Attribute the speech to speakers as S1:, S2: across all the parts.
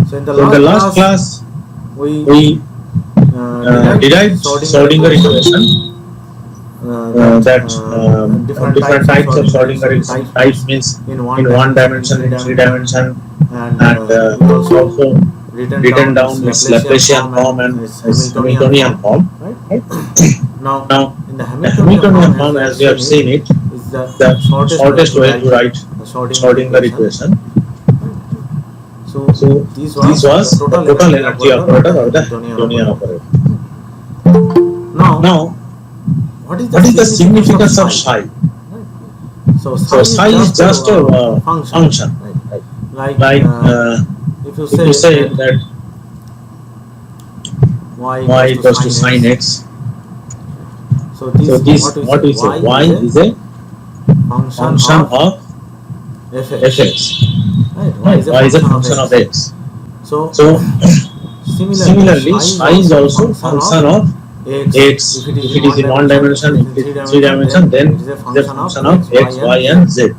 S1: So in the last class, we derived Schrodinger equation. That different types of Schrodinger equation. Types means in one dimension, in three dimension, and we also written down its Laplacian form and its Hamiltonian form. Right? Now, the Hamiltonian form, as we have seen it, is the shortest way to write Schrodinger equation. So this was the total energy operator or the Hamiltonian operator. Now, what is the significance of psi? So psi is just a function. Right? Like if you say that y equals to sine x. So this what we say, y is a function of fx. Right? Y is a function of x. So similarly, psi is also function of x. If it is in one dimension, if it is in three dimension, then it is a function of x, y, and z.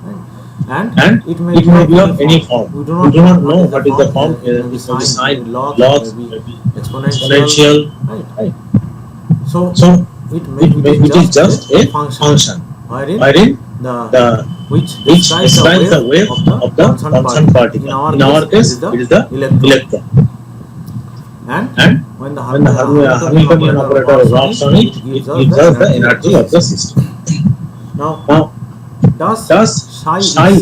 S1: And it may be of any form. We do not know what is the form. It may be sine, log, maybe exponential. Right? So it is just a function wherein which describes the wave of the constant particle. In our case, it is the electron. And when the Hamiltonian operator works on it, it gives us the energy of the system. Now, does psi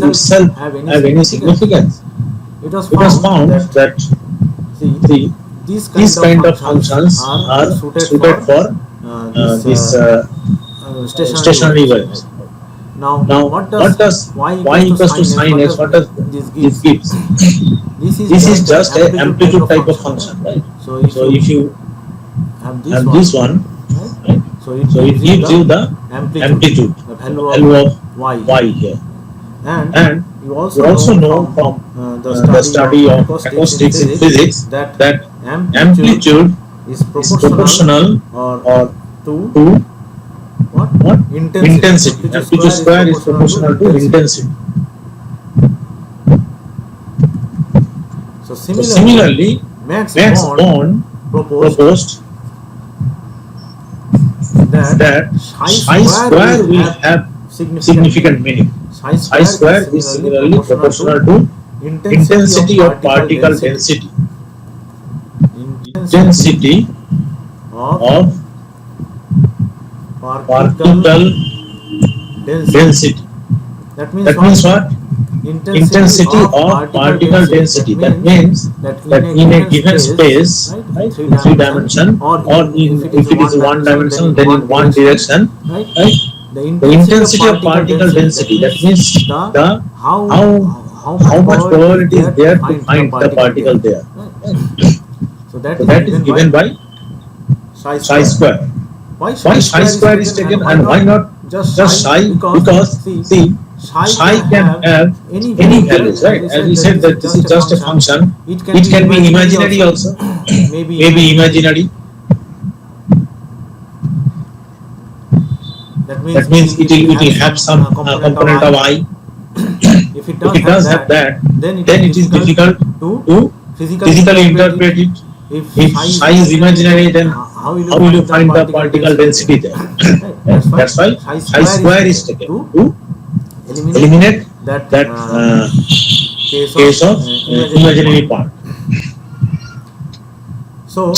S1: itself have any significance? It was found that these kind of functions are suited for these stationary waves. Now, what does y equals to sine x? What does this gives? This is just an amplitude type of function, right? So if you have this one, right? So it gives you the amplitude, the value of y here. And you also know from the study of acoustics in physics that amplitude is proportional or to what? Intensity. Amplitude square is proportional to intensity. So similarly, Max Born proposed that psi square will have significant meaning. Psi square is similarly proportional to intensity of particle density. Intensity of particle density. That means what? Intensity of particle density. That means that in a given space, right, in three dimension, or if it is one dimension, then in one direction, right, the intensity of particle density. That means the how much probability is there to find the particle there. So that is given by psi square. Why psi square is taken and why not just psi? Because see, psi can have any values, right? As we said that this is just a function. It can be imaginary also. Maybe imaginary. That means it will have some component of I. If it does have that, then it is difficult to physically interpret it. If psi is imaginary, then how will you find the particle density there? That's why psi square is taken to eliminate that case of imaginary part. So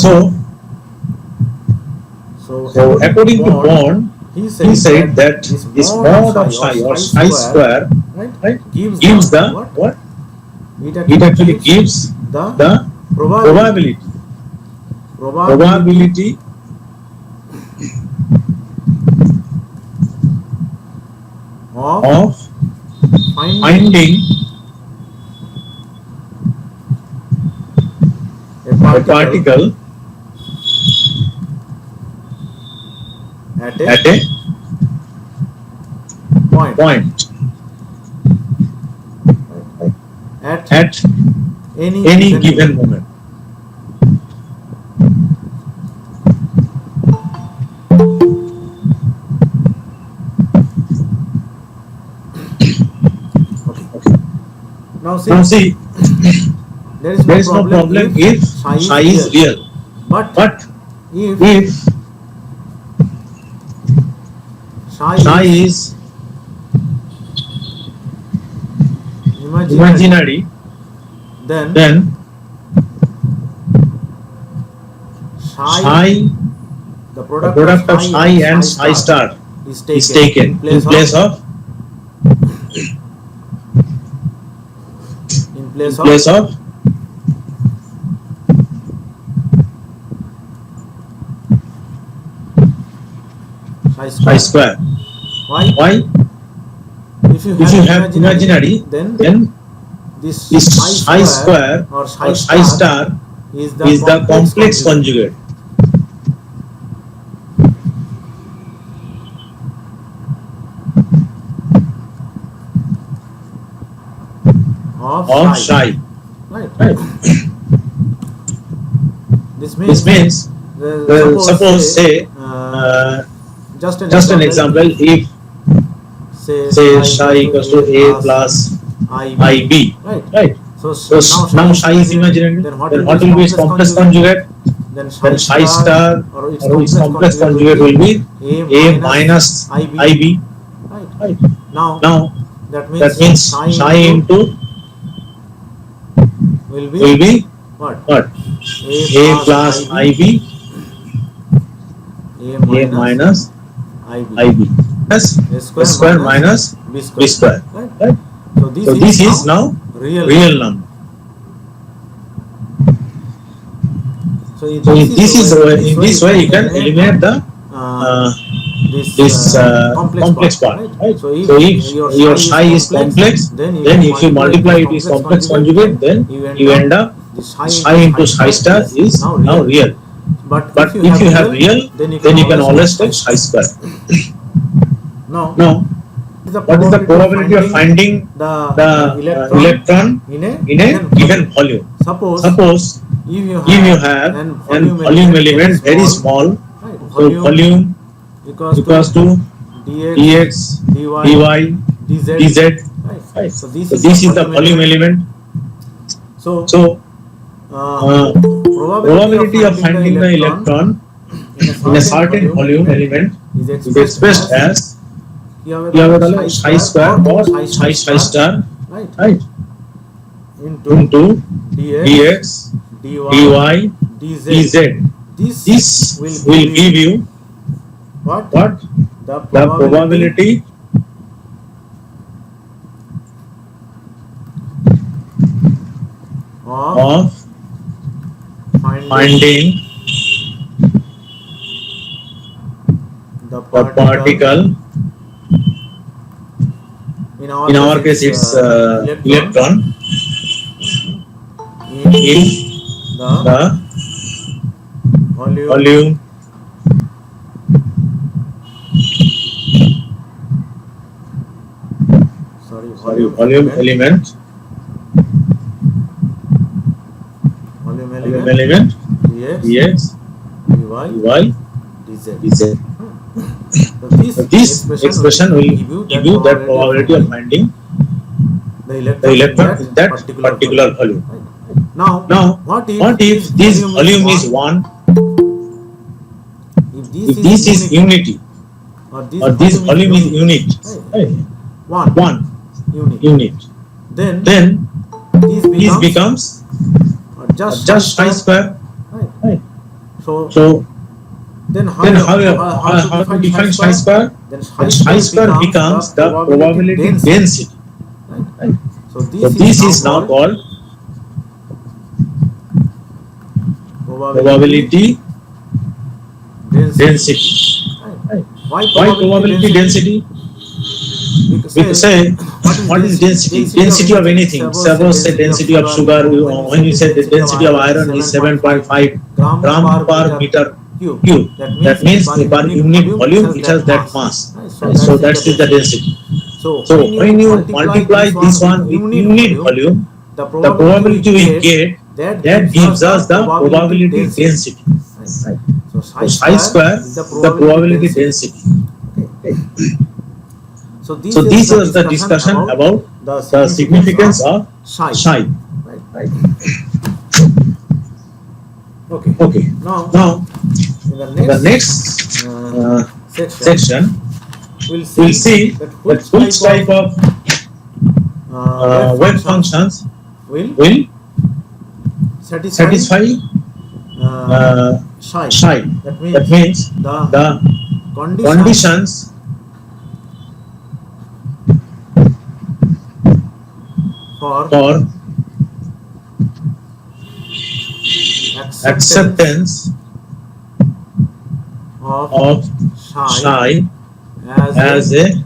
S1: according to Born, he said that this mod of psi or psi square, right, gives the what? It actually gives the probability of finding a particle at a point at any given moment. Now see, there is no problem if psi is real. But if psi is imaginary, then psi, the product of psi and psi star is taken in place of psi square. Why? If you have imaginary, then this psi square or psi star is the complex conjugate of psi. Right. This means suppose say just an example, if say psi equals to a plus ib, right? So now psi is imaginary, then what will be its complex conjugate? Then psi star or its complex conjugate will be a minus ib, right? Now that means psi into will be what? A plus ib, a minus ib, plus a square minus b square, right? So this is now real number. So in this way you can eliminate the this complex part, right? So if your psi is complex, then if you multiply it with complex conjugate, then you end up psi into psi star is now real. But if you have real, then you can always take psi square. Now, what is the probability of finding the electron in a given volume? Suppose if you have an volume element very small, so volume equals to dx, dy, dz, right? So this is the volume element. So probability of finding the electron in a certain volume element is expressed as psi square or psi star, right? Into dx, dy, dz. This will give you what? The probability of finding the particle. In our case, it's electron in the volume element dx, dy, dz. So this expression will give you that probability of finding the electron in that particular volume. Now, what if this volume is 1? If this is unity, or this volume is unit, right? 1 unit, then this becomes just psi square, right? So then how to define psi square? Then psi square becomes the probability density, right? So this is now called probability density. Right? Why probability density? Because say, what is density? Density of anything. Suppose say density of sugar. When you say the density of iron is 7.5 gram per meter cube, that means per unit volume it has that mass. So that is the density. So when you multiply this one with unit volume, the probability we get, that gives us the probability density. Right. So psi square is the probability density. So this was the discussion about the significance of psi. Right.
S2: Okay.
S1: Okay.
S2: Now,
S1: Now,
S2: in the
S1: in the
S2: next
S1: next
S2: section,
S1: section,
S2: we'll
S1: we'll
S2: see
S1: see
S2: that
S1: that
S2: which
S1: which
S2: type
S1: type
S2: of
S1: of
S2: web
S1: web
S2: functions
S1: functions
S2: will
S1: will
S2: satisfy
S1: satisfy
S2: uh,
S1: uh,
S2: psi.
S1: psi.
S2: That
S1: That
S2: means
S1: means
S2: the
S1: the
S2: conditions
S1: conditions
S2: for
S1: for
S2: acceptance
S1: acceptance
S2: of
S1: of
S2: psi
S1: psi
S2: as a
S1: as a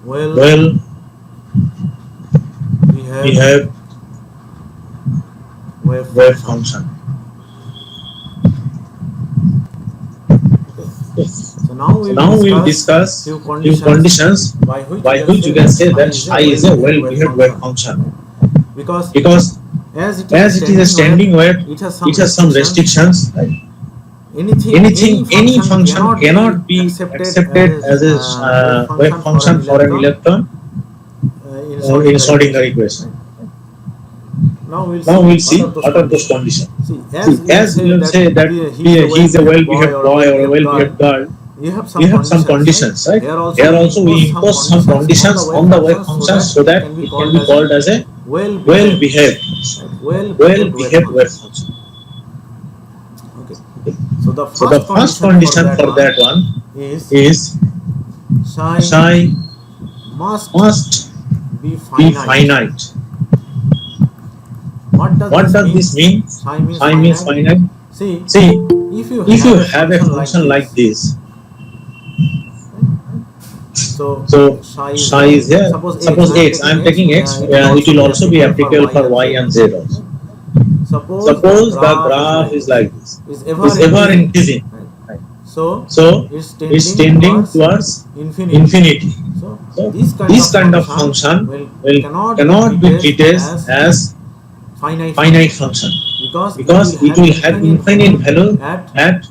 S2: well
S1: well
S2: behaved
S1: behaved
S2: wave
S1: wave
S2: function.
S1: function.
S2: Okay.
S1: Yes.
S2: So now
S1: So
S2: we will
S1: now we'll
S2: discuss
S1: discuss
S2: few
S1: few
S2: conditions
S1: conditions
S2: by which you
S1: you
S2: can
S1: can
S2: say
S1: say
S2: that
S1: that
S2: psi
S1: psi
S2: is
S1: is
S2: a
S1: a
S2: well
S1: well
S2: behaved wave
S1: behaved wave
S2: function.
S1: function
S2: Because
S1: because
S2: as it is a
S1: as it is a
S2: standing wave,
S1: standing wave,
S2: it
S1: it
S2: has
S1: has
S2: some
S1: some
S2: restrictions.
S1: restrictions. Right?
S2: Any
S1: Any
S2: function
S1: function
S2: cannot be
S1: cannot be
S2: accepted
S1: accepted
S2: as
S1: as a
S2: a wave
S1: wave
S2: function for an
S1: function for an
S2: electron
S1: electron
S2: in
S1: in
S2: Schrodinger
S1: Schrodinger
S2: equation.
S1: equation.
S2: Right? Now we'll
S1: Now
S2: see
S1: we'll
S2: what
S1: see
S2: are those
S1: what are those
S2: conditions.
S1: conditions.
S2: See,
S1: See,
S2: as we will
S1: as
S2: say
S1: we will
S2: that
S1: say that
S2: he is a
S1: he
S2: well
S1: is a
S2: behaved
S1: well
S2: boy
S1: behaved
S2: or a
S1: boy
S2: well
S1: or a
S2: behaved
S1: well
S2: girl,
S1: behaved girl,
S2: we have
S1: we
S2: some
S1: have some
S2: conditions, right?
S1: conditions, right?
S2: Here also
S1: Here
S2: we
S1: also we
S2: impose some
S1: impose some
S2: conditions on the
S1: conditions
S2: wave
S1: on the wave
S2: functions so
S1: functions
S2: that
S1: so
S2: it
S1: that
S2: can be
S1: it can
S2: called
S1: be
S2: as a
S1: called as a
S2: well
S1: well
S2: behaved,
S1: behaved,
S2: right? Well
S1: well
S2: behaved wave
S1: behaved wave
S2: function.
S1: function.
S2: Okay. So the
S1: So the
S2: first
S1: first
S2: condition for
S1: condition
S2: that
S1: for
S2: one
S1: that one
S2: is
S1: is
S2: psi
S1: psi
S2: must
S1: must
S2: be
S1: be
S2: finite.
S1: finite.
S2: What does
S1: What
S2: this
S1: does
S2: mean?
S1: this mean?
S2: Psi means
S1: Psi means
S2: finite.
S1: finite.
S2: See,
S1: See,
S2: if you
S1: if
S2: have
S1: you
S2: a
S1: have a
S2: function like
S1: function like
S2: this,
S1: this,
S2: right? So
S1: so
S2: psi is
S1: psi
S2: here.
S1: is here.
S2: Suppose x,
S1: Suppose
S2: I am
S1: x, I
S2: taking
S1: am
S2: x.
S1: taking x.
S2: It will
S1: It
S2: also
S1: will
S2: be
S1: also be
S2: applicable for
S1: applicable
S2: y
S1: for
S2: and
S1: y
S2: z.
S1: and z also.
S2: Suppose the
S1: Suppose the
S2: graph is
S1: graph
S2: like
S1: is
S2: this,
S1: like this,
S2: is ever
S1: is ever
S2: increasing,
S1: increasing.
S2: right?
S1: Right.
S2: So
S1: So
S2: it's
S1: it's
S2: tending
S1: tending
S2: towards
S1: towards
S2: infinity.
S1: infinity.
S2: So
S1: So
S2: this kind
S1: this
S2: of
S1: kind of
S2: function
S1: function
S2: will
S1: will
S2: cannot be
S1: cannot be
S2: treated
S1: treated
S2: as
S1: as
S2: finite
S1: finite
S2: function
S1: function
S2: because it will
S1: because it
S2: have
S1: will have
S2: infinite
S1: infinite
S2: value
S1: value
S2: at
S1: at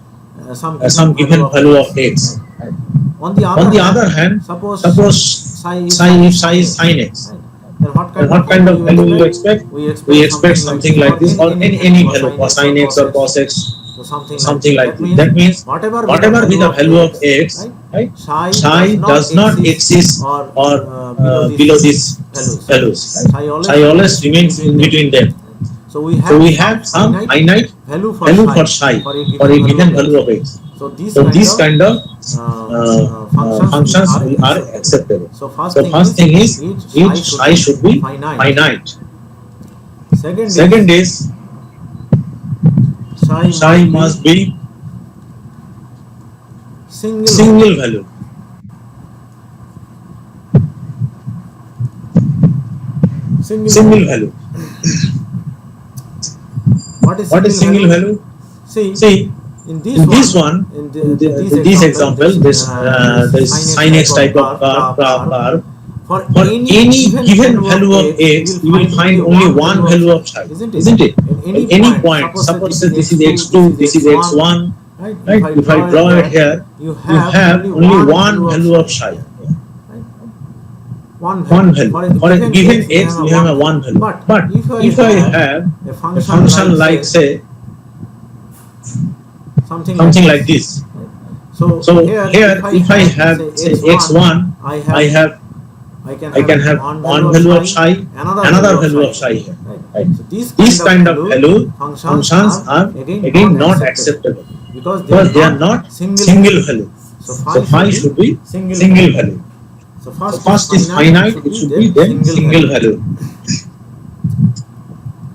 S2: some given
S1: some
S2: value
S1: given
S2: of
S1: value of
S2: x. Right?
S1: x. Right.
S2: On the
S1: On
S2: other
S1: the
S2: hand,
S1: other hand,
S2: suppose
S1: suppose
S2: psi is
S1: psi if psi
S2: sin
S1: is
S2: x.
S1: sin x,
S2: Right? Then what
S1: then
S2: kind of
S1: what kind
S2: value
S1: of
S2: you
S1: value you
S2: expect?
S1: expect?
S2: We
S1: We
S2: expect
S1: expect
S2: something like
S1: something
S2: this,
S1: like
S2: or
S1: this, or
S2: any value,
S1: any value,
S2: cosine x or
S1: cosine x
S2: cos
S1: or
S2: x,
S1: cos x,
S2: so something like
S1: something
S2: this.
S1: like
S2: That
S1: this.
S2: means
S1: That means
S2: whatever be the
S1: whatever be
S2: value
S1: the
S2: of
S1: value of
S2: x,
S1: x,
S2: right?
S1: right?
S2: Psi does
S1: Psi
S2: not
S1: does not
S2: exist
S1: exist
S2: or
S1: or
S2: below
S1: below
S2: these
S1: these
S2: values, right?
S1: values. Right?
S2: Psi always
S1: Psi always
S2: remains in
S1: remains
S2: between
S1: in
S2: them.
S1: between them.
S2: Right? So we
S1: So
S2: have
S1: we
S2: some
S1: have some
S2: finite
S1: finite
S2: value for
S1: value for
S2: psi
S1: psi
S2: for a
S1: for
S2: given
S1: a
S2: value
S1: given
S2: of
S1: value
S2: x.
S1: of x.
S2: So these
S1: So
S2: kind
S1: these
S2: of
S1: kind of
S2: functions
S1: functions
S2: are
S1: are
S2: acceptable.
S1: acceptable.
S2: So first
S1: So
S2: thing
S1: first
S2: is
S1: thing is
S2: psi
S1: each
S2: should
S1: psi
S2: be
S1: should be
S2: finite.
S1: finite.
S2: Second is
S1: Second is
S2: psi
S1: psi
S2: must
S1: must
S2: be
S1: be
S2: single value.
S1: single value.
S2: Single
S1: Single
S2: value.
S1: value.
S2: What is
S1: What is
S2: single
S1: single
S2: value?
S1: value?
S2: See,
S1: See,
S2: in this
S1: in this
S2: one,
S1: one,
S2: this
S1: this
S2: example,
S1: example,
S2: this
S1: this
S2: sin x
S1: sin
S2: type
S1: x
S2: of
S1: type of
S2: curve,
S1: curve,
S2: for
S1: for
S2: any
S1: any
S2: given
S1: given
S2: value of
S1: value of
S2: x, you
S1: x,
S2: will
S1: you will
S2: find only
S1: find only
S2: one
S1: one
S2: value of
S1: value
S2: psi,
S1: of psi,
S2: isn't it?
S1: isn't it?
S2: At
S1: At
S2: any
S1: any
S2: point,
S1: point,
S2: suppose that
S1: suppose
S2: this is
S1: that this is
S2: x2, this
S1: x2,
S2: is
S1: this is
S2: x1,
S1: x1,
S2: right? If
S1: right?
S2: I
S1: If I
S2: draw it
S1: draw it
S2: here,
S1: here,
S2: you
S1: you
S2: have
S1: have
S2: only
S1: only
S2: one
S1: one
S2: value of
S1: value of
S2: psi
S1: psi
S2: here, right? One
S1: one
S2: value.
S1: value.
S2: For a
S1: For a
S2: given
S1: given
S2: x, we have
S1: x,
S2: a
S1: we have
S2: one
S1: a
S2: value.
S1: one value.
S2: But
S1: But
S2: if I
S1: if I
S2: have
S1: have
S2: a
S1: a
S2: function like
S1: function like,
S2: say
S1: say,
S2: something like
S1: something like
S2: this,
S1: this.
S2: right? So
S1: So
S2: here, if
S1: here,
S2: I
S1: if I
S2: have
S1: have,
S2: say
S1: say,
S2: x1,
S1: x1,
S2: I
S1: I
S2: have
S1: have,
S2: I can
S1: I
S2: have
S1: can have
S2: one value
S1: one
S2: of
S1: value of
S2: psi,
S1: psi,
S2: another value
S1: another
S2: of
S1: value
S2: psi
S1: of
S2: here,
S1: psi here.
S2: right?
S1: Right?
S2: So these
S1: These
S2: kind of
S1: kind of
S2: value
S1: value
S2: functions
S1: functions
S2: are
S1: are
S2: again
S1: again
S2: not
S1: not
S2: acceptable
S1: acceptable
S2: because they are
S1: because they are
S2: not
S1: not
S2: single
S1: single
S2: value.
S1: value.
S2: So
S1: So
S2: phi
S1: phi
S2: should be
S1: should be
S2: single
S1: single
S2: value.
S1: value.
S2: So
S1: So
S2: first is
S1: first is
S2: finite, it
S1: finite,
S2: should
S1: it
S2: be
S1: should be
S2: then
S1: then
S2: single
S1: single
S2: value.
S1: value.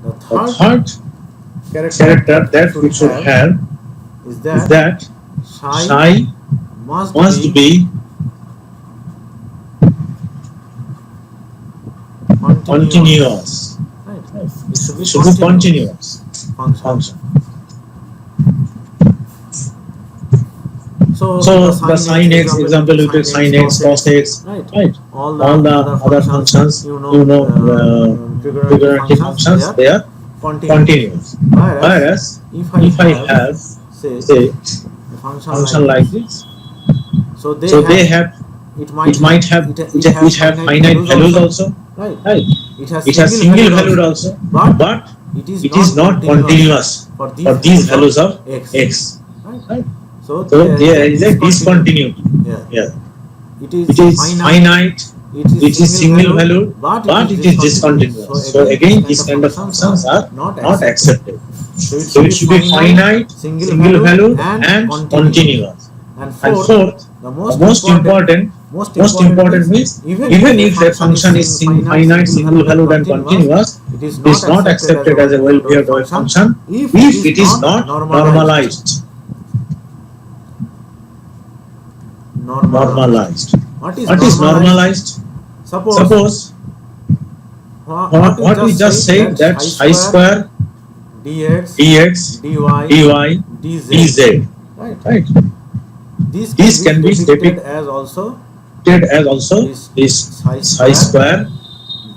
S2: The
S1: The
S2: third
S1: third
S2: character
S1: character
S2: that it
S1: that
S2: should
S1: it should
S2: have
S1: have
S2: is
S1: is
S2: that
S1: that
S2: psi
S1: psi
S2: must
S1: must
S2: be
S1: be
S2: continuous,
S1: continuous.
S2: right?
S1: Right?
S2: It should
S1: It
S2: be
S1: should be
S2: continuous
S1: continuous
S2: function.
S1: function.
S2: So the
S1: So the
S2: sin x
S1: sin x
S2: example, you
S1: example,
S2: take
S1: you take
S2: sin x,
S1: sin x,
S2: cos
S1: cos
S2: x,
S1: x,
S2: right?
S1: right?
S2: All the
S1: All the
S2: other
S1: other
S2: functions,
S1: functions, you know,
S2: trigonometric
S1: trigonometry
S2: functions, they
S1: functions,
S2: are
S1: they are
S2: continuous.
S1: continuous.
S2: Whereas
S1: Whereas
S2: if I
S1: if I
S2: have
S1: have,
S2: say
S1: say,
S2: a function like
S1: function like
S2: this,
S1: this,
S2: so they
S1: so they
S2: have
S1: have it might have finite values also, right? It has single valued also, but it is not continuous for these values of x, right?
S2: So
S1: So there is a discontinuity. Yeah. It is finite, it is single valued, but it is discontinuous. So again, these kind of functions are not accepted. So it should be finite, single valued, and continuous.
S2: and
S1: And
S2: fourth,
S1: fourth,
S2: the
S1: the most important means even if a function is finite, single valued, and continuous,
S2: it is
S1: it is not accepted as a well-behaved wave function if it is not normalized. Normalized.
S2: What
S1: What is normalized? Suppose what we just said, that I square
S2: dx,
S1: dx
S2: dy,
S1: dy dz,
S2: right?
S1: right?
S2: This can be depicted as also
S1: As also is psi square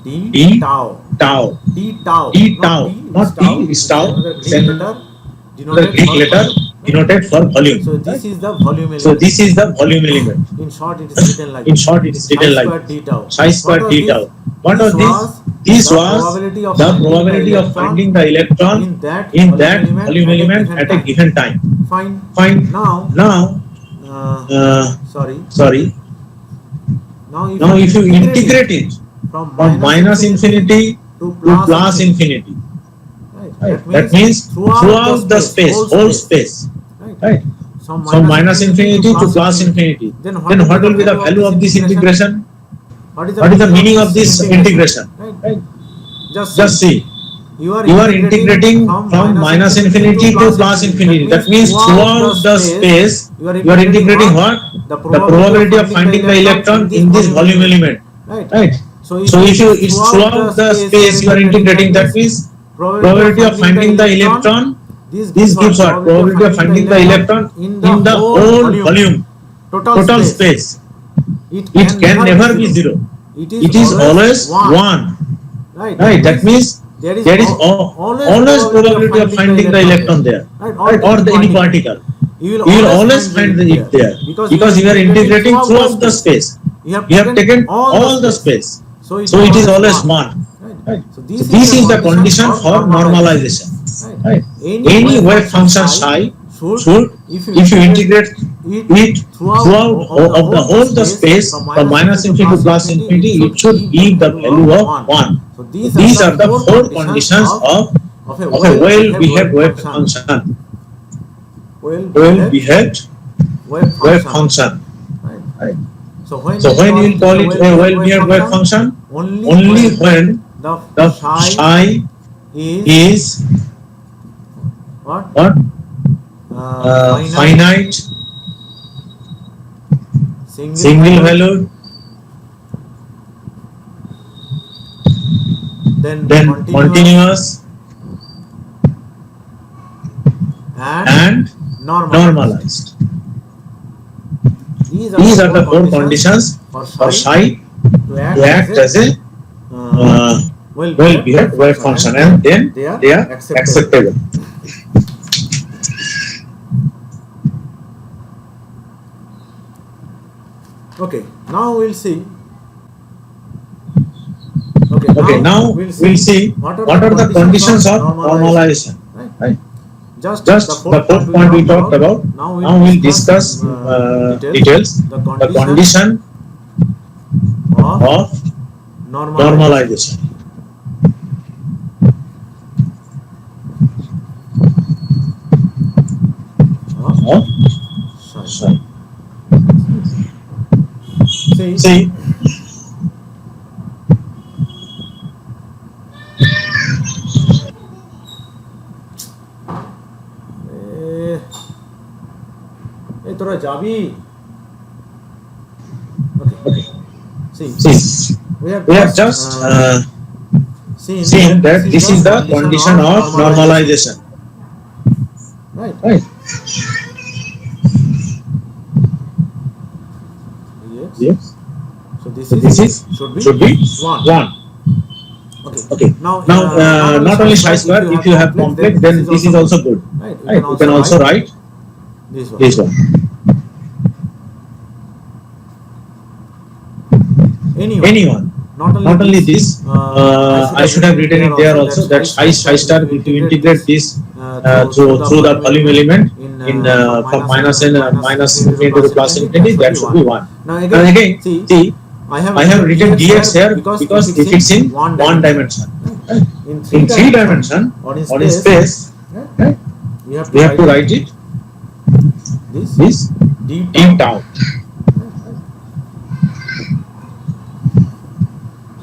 S2: d
S1: d
S2: tau,
S1: tau,
S2: d tau,
S1: d tau, not d is tau,
S2: Greek
S1: then
S2: letter
S1: the
S2: denoted
S1: Greek
S2: for
S1: letter
S2: volume.
S1: denoted for volume.
S2: So this is the volume element.
S1: So this is the volume element.
S2: In short, it is written like
S1: In short, it is written like
S2: square d tau.
S1: psi square d tau. What was this? This was the probability of finding the electron
S2: in that
S1: in that volume element at a given time.
S2: Fine.
S1: Fine.
S2: Now,
S1: Now,
S2: sorry.
S1: sorry.
S2: Now
S1: If you integrate it
S2: from
S1: from minus infinity
S2: to
S1: to plus infinity, right? That means throughout the space, whole space, right? From minus infinity to plus infinity. Then what will be the value of this integration? What is the meaning of this integration? Right?
S2: Just
S1: see. You are integrating from minus infinity to plus infinity. That means throughout the space, you are integrating what? The probability of finding the electron in this volume element. Right? So if it's throughout the space you are integrating, that means probability of finding the electron, this gives what? Probability of finding the electron in the whole volume, total space. It can never be zero. It is always 1. Right? That means there is always probability of finding the electron there, right? Or any particle. You will always find it there because you are integrating throughout the space. You have taken all the space, so it is always 1. Right? So this is the condition for normalization. Right? Any wave function psi should, if you integrate it throughout of the whole the space from minus infinity to plus infinity, it should give the value of 1.
S2: So
S1: These are the 4 conditions of a well-behaved wave function. Well-behaved wave function. Right?
S2: So when
S1: you will call it a well-behaved wave function? Only when the psi is what? Finite, single valued,
S2: then
S1: continuous, and normalized. These are the 4 conditions for psi to act as a well-behaved wave function, and then they are acceptable.
S2: Okay, now we'll see.
S1: Okay, now we'll see what are the conditions of normalization. Right?
S2: Just
S1: the 4th point we talked about. Now we'll discuss details. The condition of normalization. Sorry. See.
S2: তোরা যাবি
S1: Okay.
S2: See, we
S1: have just seen that this is the condition of normalization. Right? Yes.
S2: So this
S1: should be 1. Okay. Now not only psi square, if you have complex, then this is also good. Right? You can also write this one. anyone. Not only this, I should have written it there also that phi star, if you integrate this through the volume element in from minus infinity to plus infinity, that should be 1.
S2: Now
S1: And again, see,
S2: I have
S1: written dx here
S2: because
S1: if it's in one dimension. Right? In three dimension or in space, right? We have to write it this
S2: d
S1: d tau.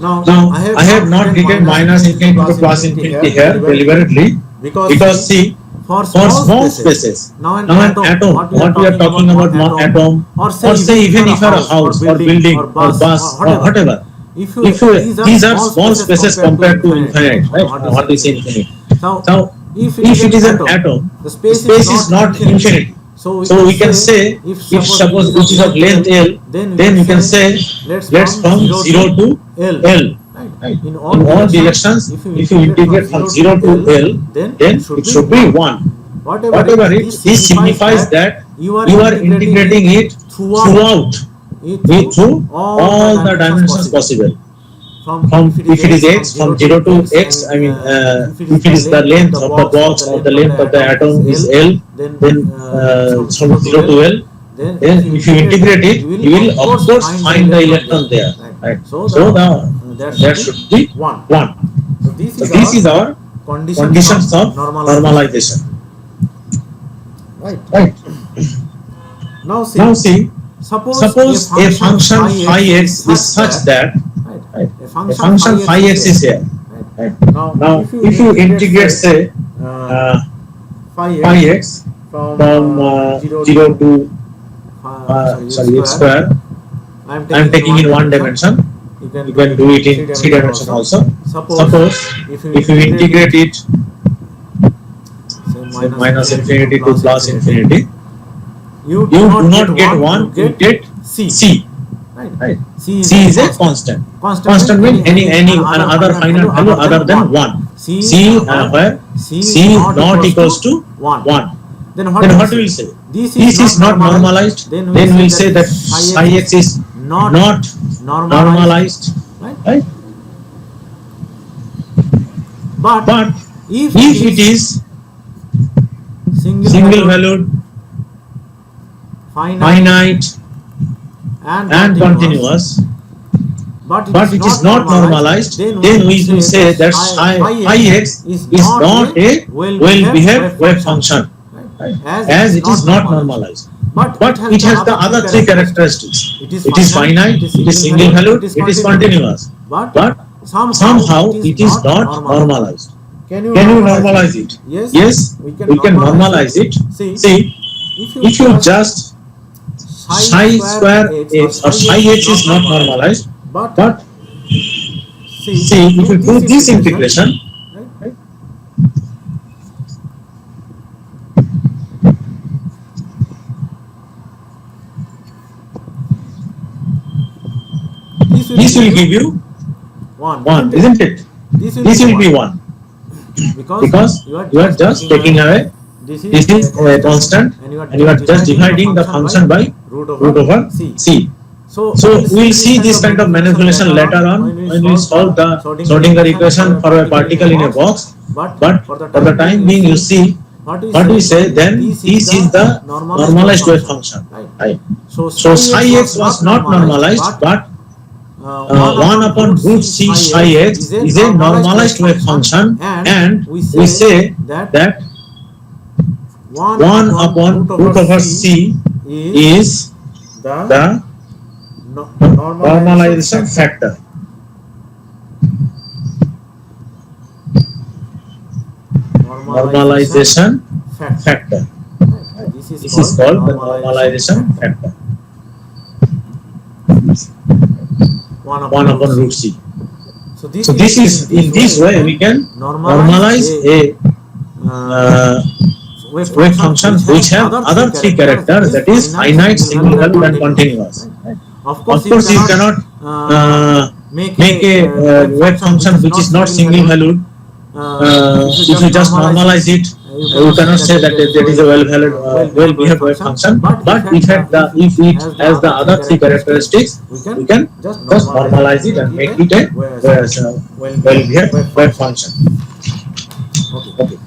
S2: Now,
S1: Now, I have not written minus infinity to plus infinity here deliberately because see, for small spaces,
S2: now an
S1: atom, what we are talking about atom,
S2: or
S1: or say even if a house or building or bus or whatever,
S2: if
S1: these are small spaces compared to infinite, right? What is infinite? Now, if it is an atom,
S2: the
S1: space is not infinity. So we can say, if suppose which is of length L, then we can say let's from 0 to L. Right. In all directions, if you integrate from 0 to L, then it should be 1. Whatever it, this signifies that you are integrating it throughout, through all the dimensions possible. From if it is x, from 0 to x, I mean, if it is the length of the box or the length of the atom is L, then from 0 to L, then if you integrate it, you will of course find the electron there. Right? So there should be 1.
S2: So
S1: this is our conditions of normalization. Right.
S2: Now see,
S1: Suppose a function phi x is such that a function phi x is here. Right. Now if you integrate say phi x from 0 to x square, I am taking in one dimension. You can do it in 3 dimension also. Suppose if you integrate it say minus infinity to plus infinity, you do not get 1, you get c. Right. C is a constant. Constant means any other finite value other than 1. C where C not equals to 1. Then what we will say? This is not normalized. Then we will say that psi x is not normalized. Right? But if it is single valued,
S2: finite
S1: and continuous, but it is not normalized, then we will say that phi x is not a well-behaved wave function, right? As it is not normalized. But it has the other 3 characteristics. It is finite, it is single valued, it is continuous. But somehow it is not normalized.
S2: Can you
S1: normalize it? Yes, we can normalize it. See, if you just psi square x or psi h is not normalized, but see, if you do this integration, right? This will give you 1, isn't it? This will be 1 because you are just taking away. This is a constant, and you are just dividing the function by root over c. So we will see this kind of manipulation later on when we solve the Schrodinger equation for a particle in a box. But for the time being, you see what we say. Then this is the normalized wave function. Right. So psi x was not normalized, but 1 upon root c psi x is a normalized wave function, and we say that 1 upon root over c is the normalization factor. Normalization factor. This is called the normalization factor. 1 upon root c. So this is, in this way we can normalize a wave function which have other 3 characters, that is finite, single valued and continuous. Of course you cannot make a wave function which is not single valued. If you just normalize it, you cannot say that that is a well behaved wave function. But if it has the other three characteristics, we can just normalize it and make it a well behaved wave function. Okay.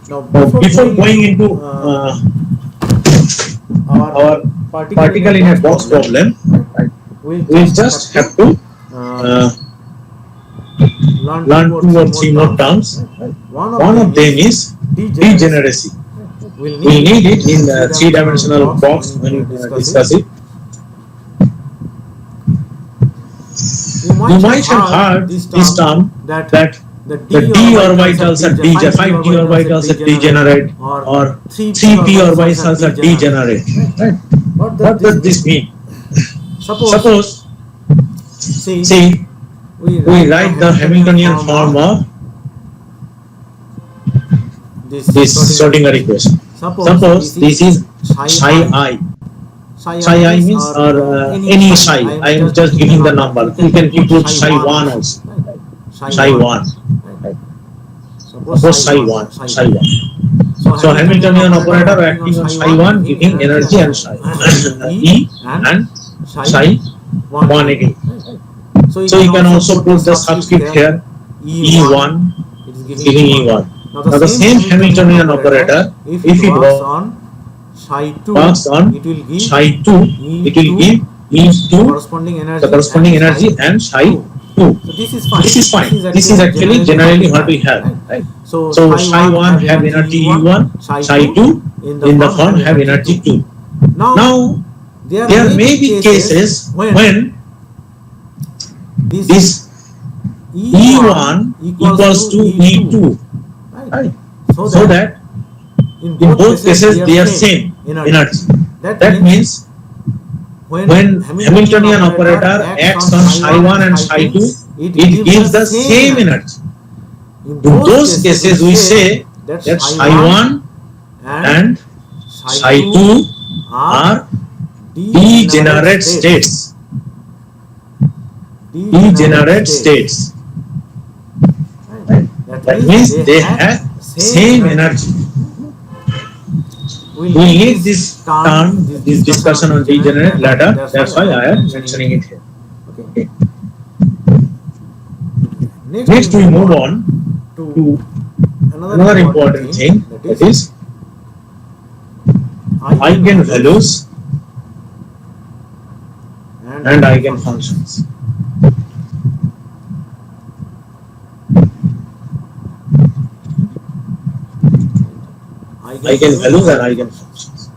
S2: Now,
S1: Now, before going into our particle in a box problem, right, we just have to learn two or three more terms. One of them is degeneracy. We need it in the three-dimensional box when we discuss it. You might have heard this term that the d orbitals are 5d orbitals are degenerate or 3p orbitals are degenerate. Right? What does this mean? Suppose, see, we write the Hamiltonian form of this Schrodinger equation. Suppose this is psi I. Psi I means any psi. I am just giving the number. You can put psi 1 also. Psi 1. Suppose psi 1. Psi 1. So Hamiltonian operator acting on psi 1 giving energy and psi E and psi 1 again. So you can also put the subscript here E1 giving E1. Now the same Hamiltonian operator, if it works on psi 2, it will give E2 the corresponding energy and psi 2. This is fine. This is actually generally what we have. Right? So psi 1 have energy E1, psi 2 in the form have energy 2. Now there may be cases when this E1 equals to E2. Right? So that in both cases they are same energy. That means when Hamiltonian operator acts on psi 1 and psi 2, it gives the same energy. In those cases we say that psi 1 and psi 2 are degenerate states. Degenerate states. That means they have same energy. We need this term, this discussion on degenerate later. That's why I am mentioning it here. Okay. Next we move on to another important thing, that is eigenvalues and eigenfunctions. Eigenvalues and eigenfunctions.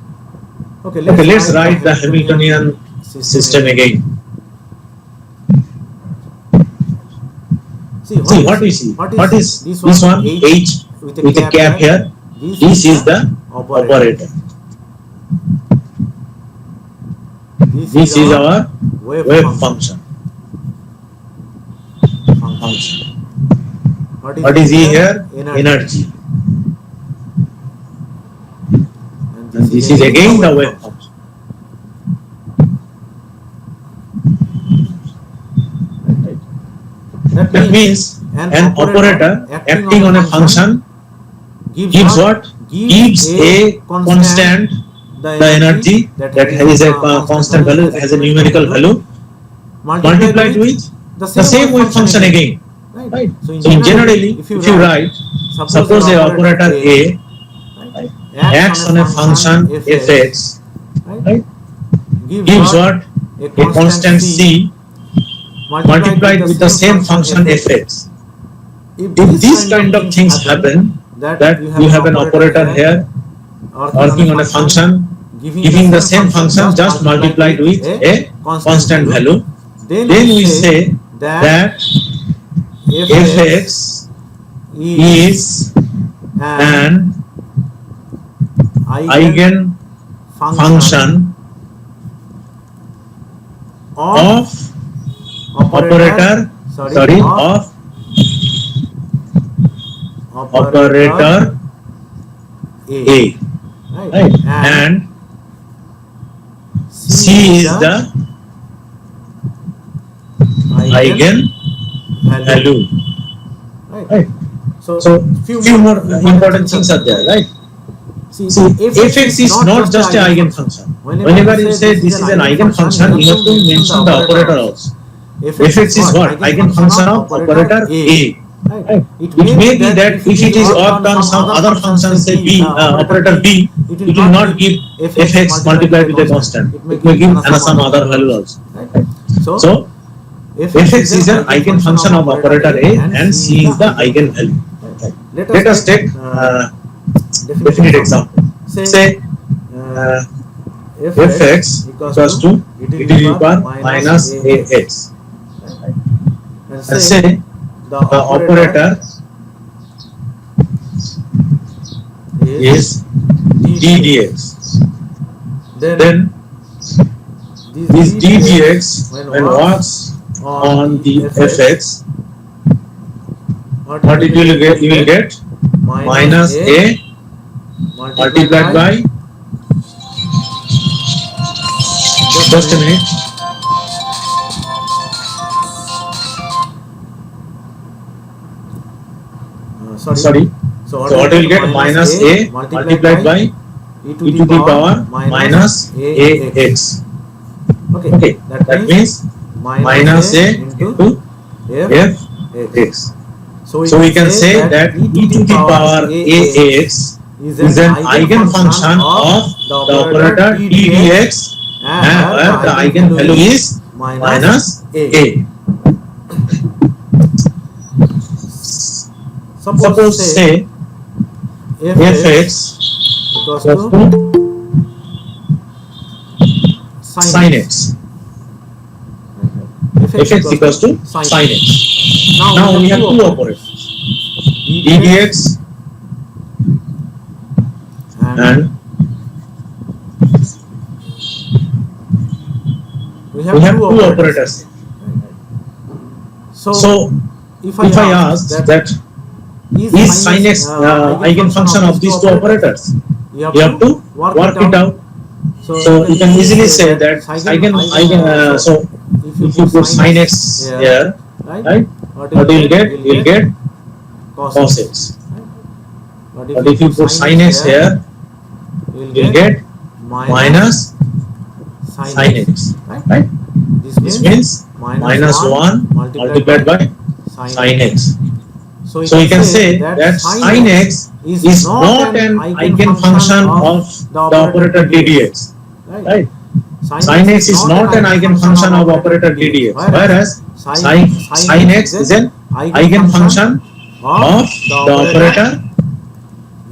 S1: Okay, let's write the Hamiltonian system again. See what we see. What is this one? H with a cap here. This is the operator. This is our wave function. What is E here? Energy. And this is again the wave function. That means an operator acting on a function gives what? Gives a constant, the energy that has a constant value, has a numerical value, multiplied with the same wave function again. Right? So generally, if you write, suppose the operator A acts on a function fx, right, gives what? A constant C multiplied with the same function fx. If these kind of things happen, that you have an operator here working on a function giving the same function just multiplied with a constant value, then we say that fx is an eigenfunction of operator A, right? And C is the eigenvalue, right? So few more important things are there, right? See, fx is not just a eigenfunction. Whenever you say this is an eigenfunction, you have to mention the operator also. Fx is what? Eigenfunction of operator A. Right. It may be that if it is worked on some other function, say B, operator B, it will not give fx multiplied with a constant. It may give some other value also. Right. So, fx is an eigenfunction of operator A and C is the eigenvalue. Right. Let us take definite example. Say fx equals to e to the power minus ax. And say the operator is d dx. Then this d dx when works on the fx, what it will get? You will get minus a multiplied by, just a minute. Sorry. So what will get? Minus a multiplied by e to the power minus ax. Okay. That means minus a into fx. So we can say that e to the power ax is an eigenfunction of the operator d dx, and where the eigenvalue is minus a. Suppose say fx equals to sin x. Fx equals to sin x. Now we have two operators, d dx and we have two operators. So if I ask that is sin x eigenfunction of these two operators, you have to work it out. So you can easily say that so if you put sin x here, right, what you will get? You will get cos x. But if you put sin x here, you will get minus sin x. Right? This means minus 1 multiplied by sin x. So you can say that sin x is not an eigenfunction of the operator d dx. Right? Sin x is not an eigenfunction of operator d dx, whereas sin x is an eigenfunction of the operator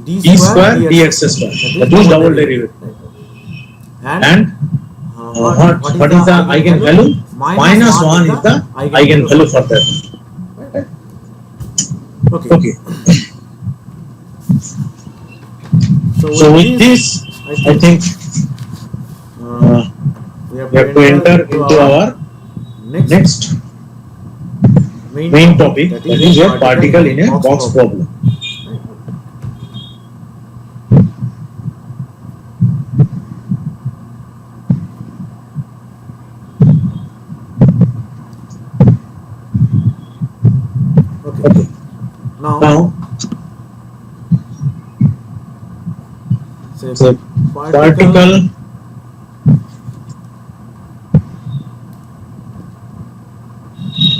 S1: d square dx square. That is double derivative. And what is the eigenvalue? Minus 1 is the eigenvalue for that. Okay. So with this, I think we have to enter into our next main topic, that is a particle in a box problem. Okay. Now, say particle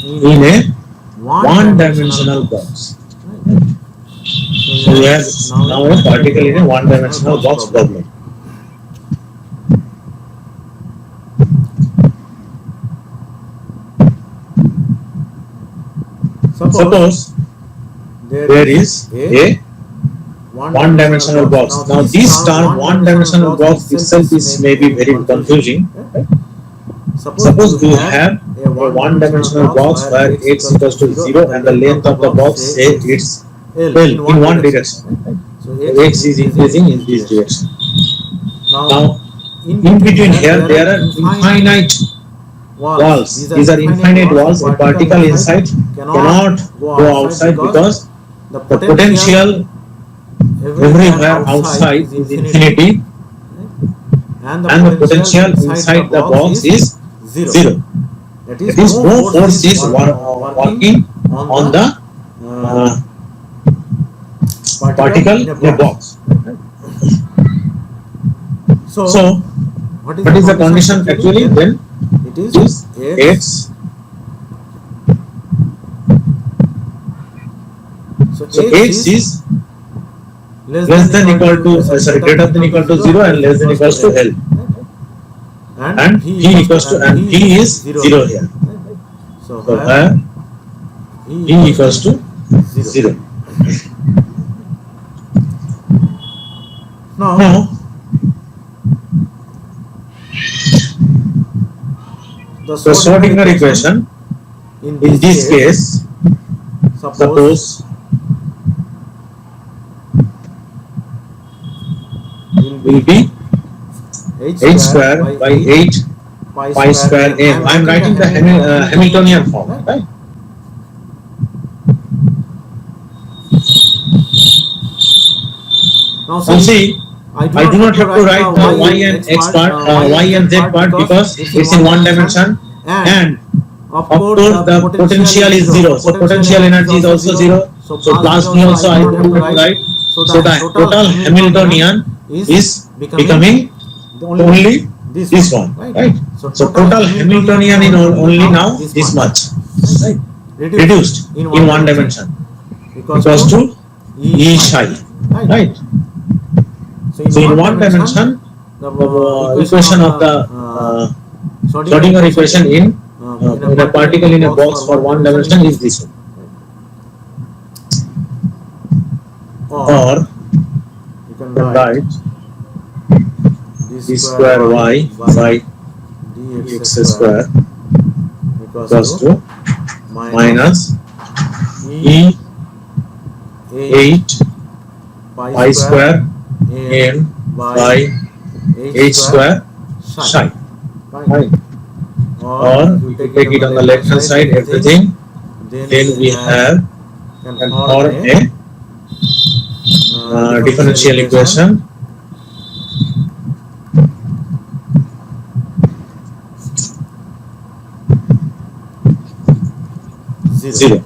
S1: in a one-dimensional box. So we have now a particle in a one-dimensional box problem. Suppose there is a one-dimensional box. Now this term one-dimensional box itself is maybe very confusing. Suppose we have a one-dimensional box where x equals to 0 and the length of the box say it's L in one direction. So x is increasing in this direction. Now in between here there are infinite walls. These are infinite walls. A particle inside cannot go outside because the potential everywhere outside is infinity and the potential inside the box is 0. That is, no force is working on the particle in a box. So
S2: what
S1: what is the condition actually? Then
S2: it
S1: it
S2: is
S1: is
S2: x.
S1: x.
S2: So
S1: So x is less than equal to greater than equal to 0 and less than equals to L, and v equals to and v is 0 here.
S2: So
S1: So
S2: where
S1: v equals to 0.
S2: Now
S1: Now
S2: the
S1: the Schrodinger equation
S2: in
S1: in this case,
S2: suppose
S1: suppose will be h square by 8 pi square m. I am writing the Hamiltonian form, right?
S2: Now
S1: Now see,
S2: I do not have to write
S1: the y and x part, y and z part, because it's in one dimension, and
S2: of
S1: of course the potential is 0. So potential energy is also 0. So plus v also I don't have to write. So the total Hamiltonian is becoming only this one, right? So total Hamiltonian in only now this much, right? Reduced in one dimension equals to E psi, right? So in one dimension,
S2: the
S1: the equation of the Schrodinger equation in a particle in a box for one dimension is this one. Or
S2: you can
S1: you can write
S2: d
S1: d square y by
S2: dx
S1: dx square equals to minus e 8 pi square m by h square psi, right? Or if you take it on the left hand side, everything, then we have and form a differential equation zero.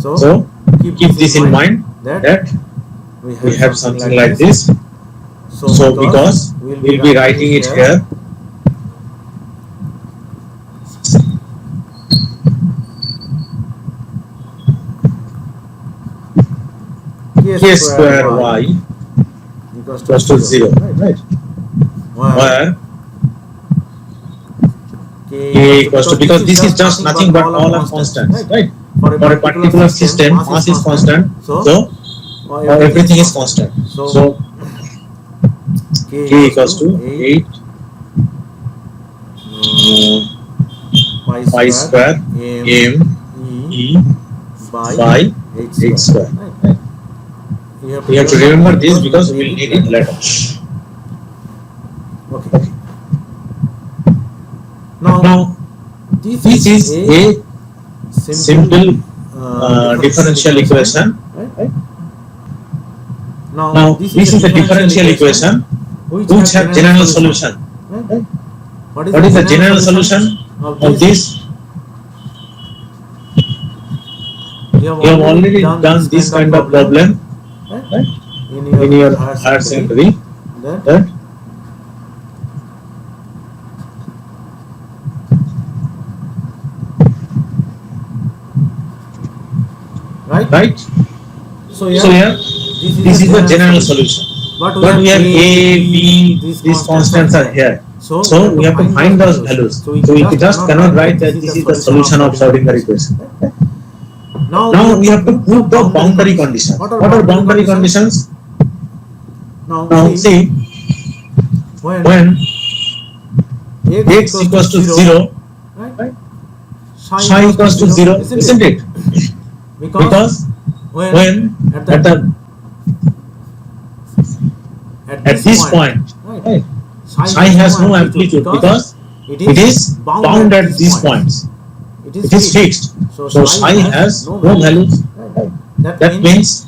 S1: So keep this in mind that we have something like this. So because we'll be writing it here, k square y equals to 0, right? Where k equals to, because this is just nothing but all are constants, right? For a particular system, mass is constant, so everything is constant. So k equals to 8 pi square m e by h square. We have to remember this because we will need it later.
S2: Okay. Now
S1: this is a simple differential equation, right? Now this is a differential equation which have general solution, right? What is the general solution of this? You have already done this kind of problem, right? In your higher secondary, that right? So here this is the general solution. But we have A, B, these constants are here. So we have to find those values. So we just cannot write that this is the solution of Schrodinger equation. Now we have to prove the boundary conditions. What are boundary conditions? Now see, when x equals to 0, right? Psi equals to 0, isn't it? Because when at this point, right, psi has no amplitude because it is bound at these points. It is fixed. So psi has no values. That means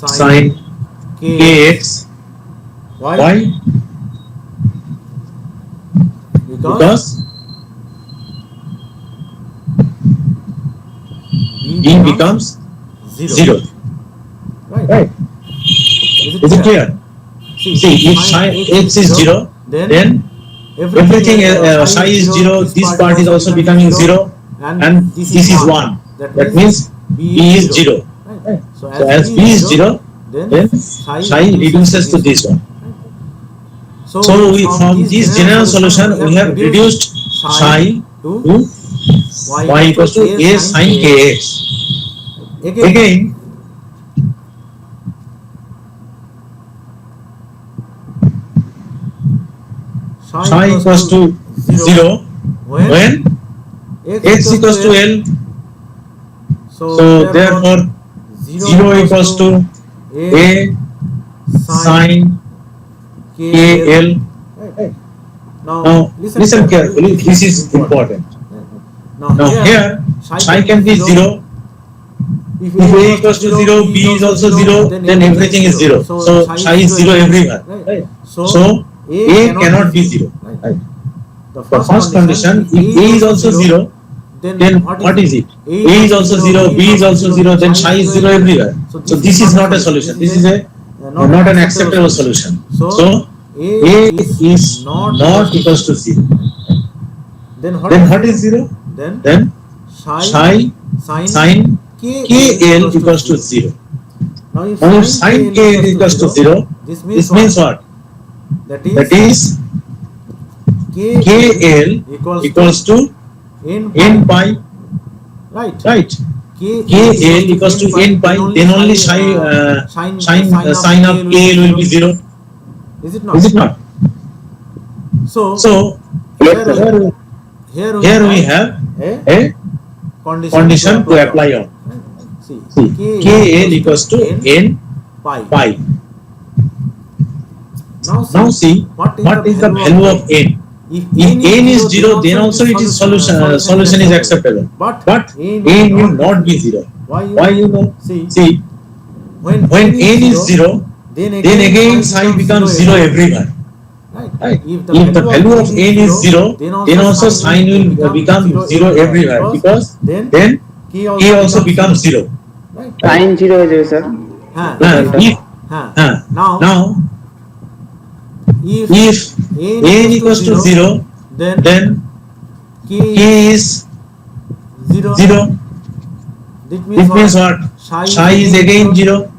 S1: sin kx y, because becomes
S2: zero.
S1: 0.
S2: Right?
S1: Right? Is it clear? See, if psi x is 0, then everything psi is 0, this part is also becoming 0, and this is 1. That means b is 0. Right? So as b is 0, then psi reduces to this one. So from this general solution, we have reduced psi to y equals to a sin kx. Again, psi equals to 0 when x equals to L. So therefore 0 equals to a sin KL. Now listen carefully, this is important. Now here psi can be 0. If a equals to 0, b is also 0, then everything is 0. So psi is 0 everywhere. Right? So a cannot be 0. Right? The first condition, if a is also 0, then what is it? A is also 0, b is also 0, then psi is 0 everywhere. So this is not a solution. This is not an acceptable solution. So a is not equals to 0. Then what is 0? Then psi sin KL equals to 0. Now if sin KL equals to 0, this means what? That is KL equals to n pi. Right? KL equals to n pi, then only sign of KL will be 0. Is it not? So here we have a condition to apply on. See, KL equals to n pi. Now see, what is the value of n? If n is 0, then also it is solution is acceptable. But n will not be 0. Why you know? See, when n is 0, then again psi becomes 0 everywhere. Right? If the value of n is 0, then also sin will become 0 everywhere, because then k also becomes 0.
S3: Sin 0 हो जाएगा sir.
S1: Now if n equals to 0, then k is 0. It means what? Psi is again 0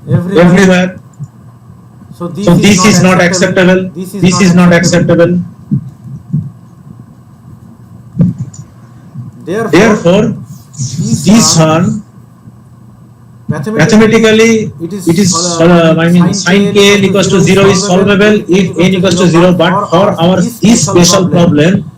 S1: everywhere. So this is not acceptable. This is not acceptable. Therefore, this one mathematically it is sin KL equals to 0 is solvable if n equals to 0. But for our this special problem,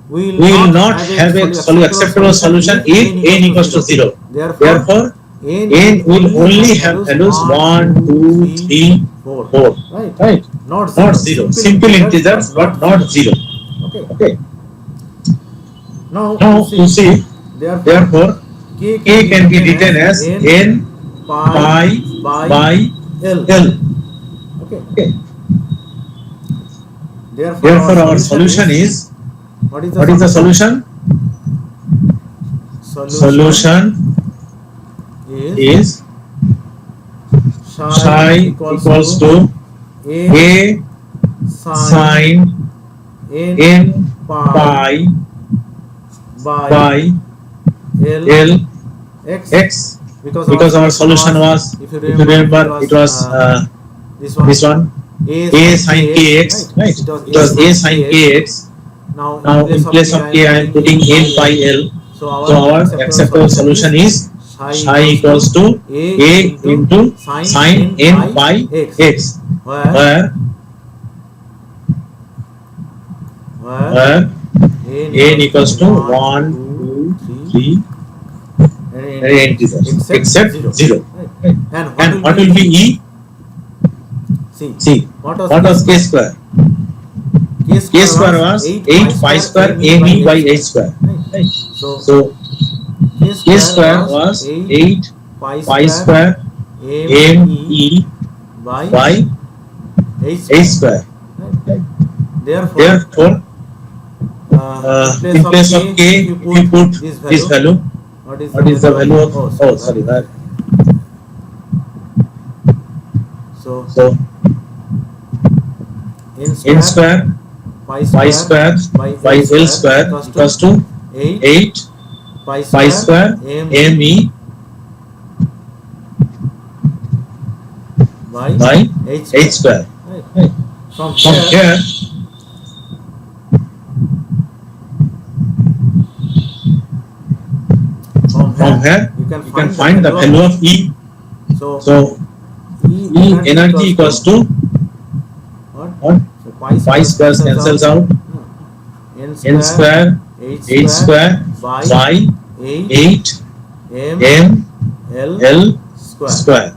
S1: we will not have a acceptable solution if n equals to 0. Therefore, n will only have values 1, 2, 3, 4. Right? Not 0. Simple integers, but not 0. Okay. Now you see, therefore k can be written as n pi by L. Okay. Therefore our solution is, what is the solution? Solution is psi equals to a sin n pi by L x, because our solution was, if you remember, it was this one, a sin kx, right? It was a sin kx. Now in place of k I am putting n pi L. So our acceptable solution is psi equals to a into sin n pi x, where n equals to 1, 2, 3 except 0. And what will be E? See, what was k square? K square was 8 pi square AB by h square. So k square was 8 pi square ME by h square. Therefore in place of k, if you put this value,
S2: what
S1: what is the value of? Oh, sorry, that. So n square pi square by l square equals to 8 pi square me by h square. Right.
S2: From
S1: From here, you can find the value of E. So E energy equals to what?
S2: So
S1: Pi square cancels out. N square h square by 8 m l square.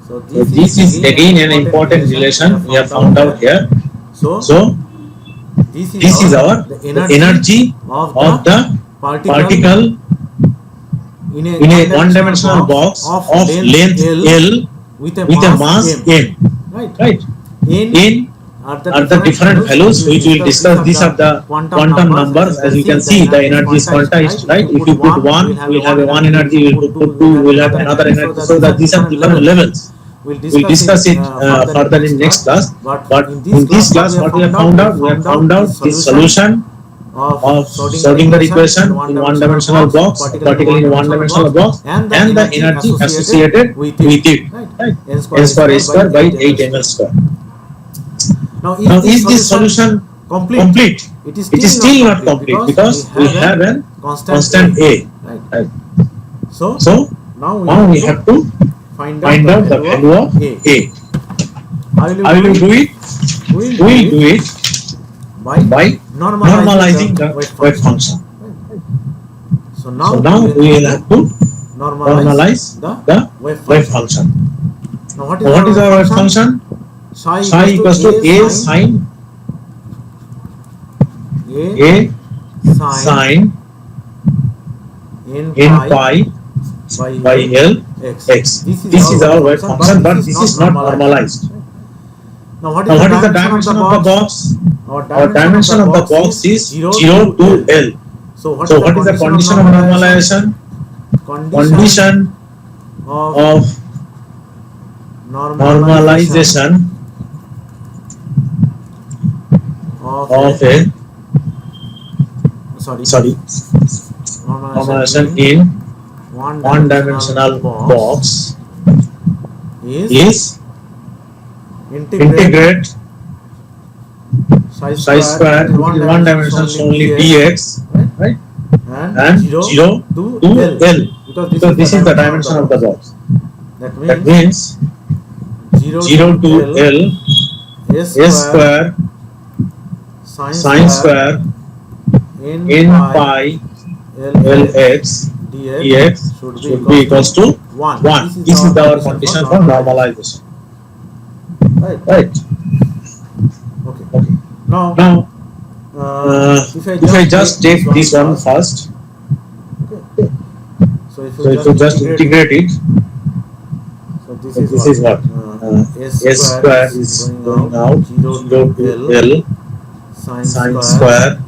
S2: So
S1: So this is again an important relation we have found out here. So this is our the energy of the particle in a one-dimensional box of length L
S2: with
S1: with a mass m. Right? N are the different values which we will discuss. These are the quantum numbers. As you can see, the energy is quantized, right? If you put 1, we will have a 1 energy. We will put 2, we will have another energy. So that these are different levels. We'll discuss it further in next class. But in this class, what we have found out? We have found out the solution of Schrodinger equation in one-dimensional box, particularly in one-dimensional box, and the energy associated with it. Right? N square h square by 8 ml square.
S2: Now
S1: is this solution complete?
S2: It
S1: It is still not complete because we have a constant a. Right? So
S2: now
S1: we have to find out the value of a. How will you do it? We will do it by normalizing the wave function.
S2: So now
S1: we will have to normalize the wave function.
S2: Now
S1: what is our wave function? Psi equals to a sine n pi by l x. This is our wave function, but this is not normalized.
S2: Now what
S1: is the dimension of the box? Our dimension of the box is 0 to L. So what is the condition of normalization? Condition of normalization of a normalization in one-dimensional box is integrate psi square in one dimension only dx, right? And 0 to L, because this is the dimension of the box. That means 0 to L s square sine square n pi lx dx should be equals to 1. This is our condition for normalization. Right.
S2: Okay. Now
S1: if I just take this one first,
S2: so if
S1: you just integrate it,
S2: so
S1: this is what s square is going out 0 to L sine square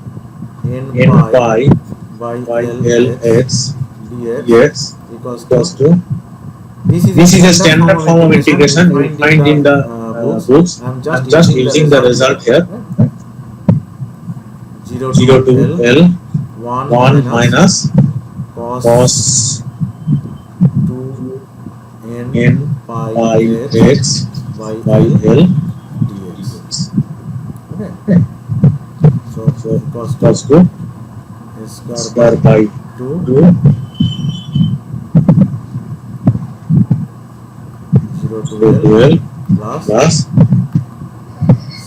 S1: n pi by lx dx equals to. This is a standard form of integration you will find in the books. I am just using the result here. 0 to L 1 minus cos 2 n pi x by L dx. Okay. So equals to s square by 2 0 to L plus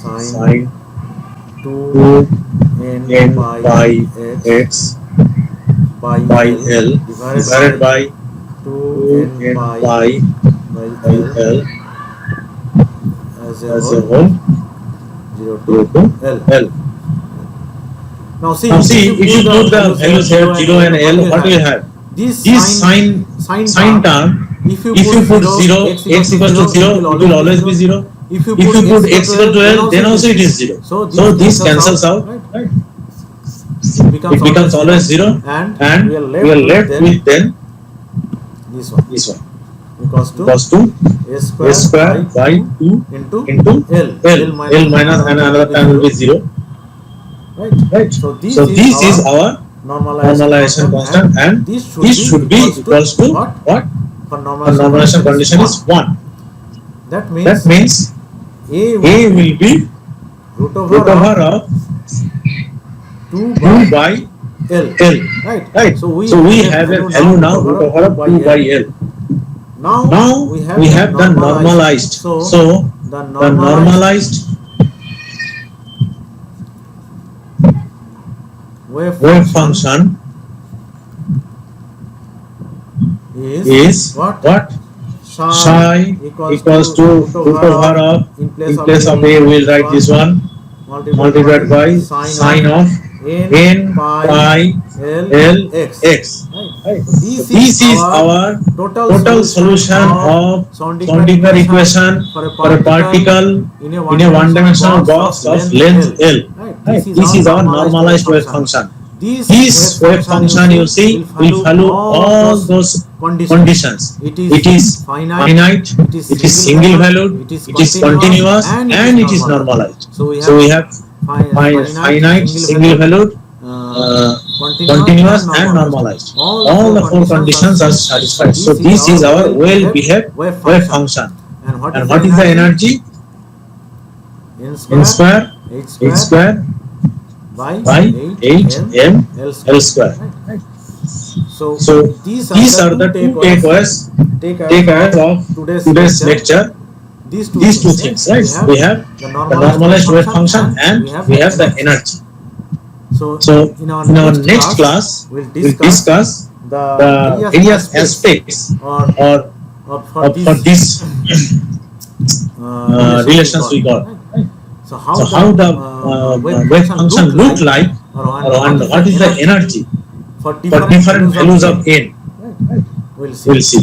S1: sine 2 n pi x by L divided by 2 n pi by L as a whole 0 to L.
S2: Now see
S1: if you put the values here 0 and L, what do you have? This sine term, if you put 0, x equals to 0, it will always be 0. If you put x equal to L, then also it is 0. So this cancels out, right? it becomes always 0, and we are left with then
S2: this one
S1: this one
S2: equals to
S1: equals to
S2: a
S1: a square by 2
S2: into
S1: into
S2: L
S1: L minus and another term will be 0, right?
S2: So
S1: So this is our
S2: normalization
S1: normalization constant, and this should be equals to what?
S2: For
S1: The normalization condition is 1.
S2: that
S1: That means
S2: a
S1: A will be
S2: root
S1: root
S2: over
S1: over of
S2: 2
S1: 2 by
S2: L.
S1: L,
S2: Right.
S1: right?
S2: So
S1: So we have a value now root over of 2 by L. Now we have the normalized. So
S2: the
S1: the normalized wave function is what? Psi equals to root over of, in place of A we will write this one, multiplied by sine of n pi L x. Right? So this is our total solution of Schrödinger equation for a particle in a one-dimensional box of length L. Right? This is our normalized wave function. This wave function, you see, will follow all those conditions. It is finite, it is single valued, it is continuous, and it is normalized. So we have finite, single valued, continuous, and normalized. All the 4 conditions are satisfied. So this is our well-behaved wave function. And what is the energy? N square, h square by 8m L square. So these are the 2 takeaways of today's lecture. These two things, right? We have the normalized wave function and we have the energy. So in our next class, we'll discuss the various aspects or for these relations we got. So how the wave function look like, and what is the energy for different values of n? We'll see.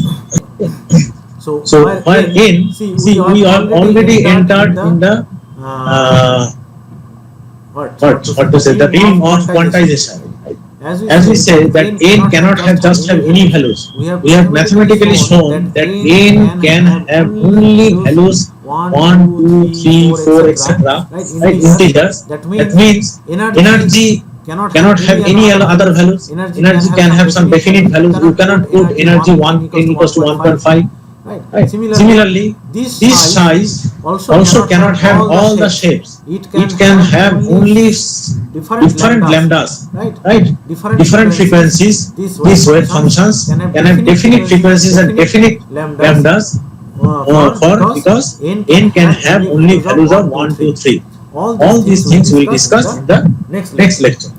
S1: So while n, see, we are already entered in the what to say, the realm of quantization. As we say that n cannot just have any values. We have mathematically shown that n can have only values 1, 2, 3, 4, etc. Right? Integers. That means energy cannot have any other values. Energy can have some definite values. You cannot put energy 1 equals to 1.5. Right. Similarly, this size also cannot have all the shapes. It can have only different lambdas, right? Different frequencies. These wave functions can have definite frequencies and definite lambdas because n can have only values of 1, 2, 3. All these things we will discuss in the next lecture.